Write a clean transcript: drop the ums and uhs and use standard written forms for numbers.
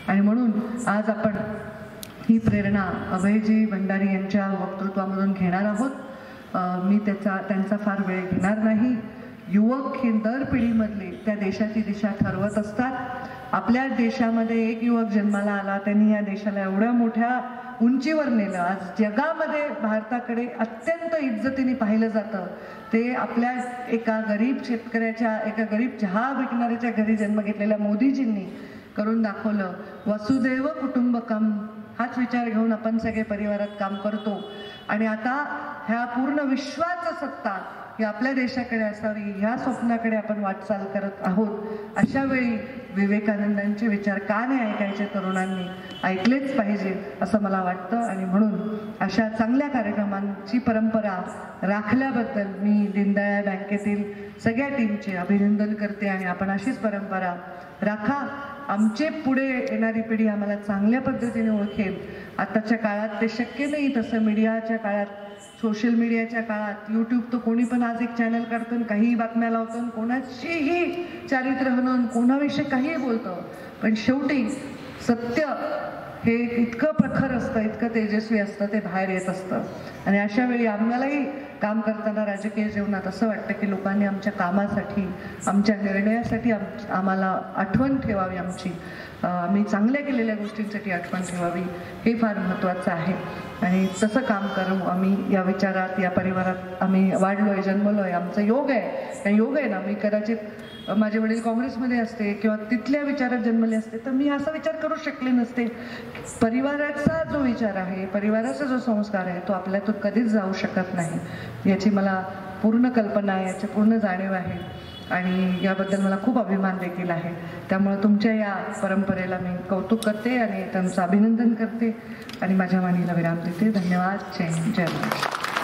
आणि म्हणून आज आपण ही प्रेरणा अभयजी भंडारी यांच्या वक्तृत्वामधून घेणार आहोत। मी त्यांचा फार वेळ घेणार नाही। युवक ही दर पिढीमधली त्या देशाची दिशा ठरवत असतात। आपल्या देशामध्ये एक युवक जन्माला आला, त्यांनी या देशाला एवढ्या मोठ्या उंचीवर नेलं। आज जगामध्ये भारताकडे अत्यंत इज्जतीने पाहिलं जातं ते आपल्या एका गरीब शेतकऱ्याच्या, एका गरीब चहा विकणाऱ्याच्या घरी जन्म घेतलेल्या मोदीजींनी करून दाखवलं। वसुदैव कुटुंबकम हाच विचार घेऊन आपण सगळे परिवारात काम करतो आणि आता ह्या पूर्ण विश्वाची सत्ता ही आपल्या देशाकडे असावी ह्या स्वप्नाकडे आपण वाटचाल करत आहोत। अशा वेळी विवेकानंदांचे विचार का नाही ऐकायचे? तरुणांनी ऐकलेच पाहिजे असं मला वाटतं आणि म्हणून अशा चांगल्या कार्यक्रमांची परंपरा राखल्याबद्दल मी दीनदयाळ बँकेतील सगळ्या टीमचे अभिनंदन करते आणि आपण अशीच परंपरा राखा। आमचे पुढे येणारी पिढी आम्हाला चांगल्या पद्धतीने ओळखेल। आताच्या काळात ते शक्य नाही तसं। मीडियाच्या काळात, सोशल मीडियाच्या काळात, यूट्यूब तर कोणी पण आज एक चॅनल काढतं, काही बातम्या लावतं, कोणाचीही चारित्र्य हनन, कोणाविषयी काहीही बोलतं, पण शेवटी सत्य हे इतकं प्रखर असतं, इतकं तेजस्वी असतं, ते बाहेर येत असतं। आणि अशा वेळी आम्हालाही काम करताना राजकीय जीवनात असं वाटतं की लोकांनी आमच्या कामासाठी, आमच्या निर्णयासाठी आम्हाला आठवण ठेवावी, आम्ही चांगल्या केलेल्या गोष्टींसाठी आठवण ठेवावी, हे फार महत्त्वाचं आहे। आणि तसं काम करू आम्ही। या विचारात, या परिवारात आम्ही वाढलोय, जन्मलोय, आमचा योग आहे। योग आहे ना, मी कदाचित माझे वडील काँग्रेसमध्ये असते किंवा तिथल्या विचारात जन्मले असते तर मी असा विचार करू शकले नसते। परिवाराचा जो विचार आहे, परिवाराचा जो संस्कार आहे तो आपल्यातून कधीच जाऊ शकत नाही, याची मला पूर्ण कल्पना आहे, याची पूर्ण जाणीव आहे आणि याबद्दल मला खूप अभिमान देखील आहे। त्यामुळे तुमच्या या परंपरेला मी कौतुक करते आणि त्यांचं अभिनंदन करते आणि माझ्या वाणीला विराम देते। धन्यवाद। जय हिंद, जय महाराष्ट्र।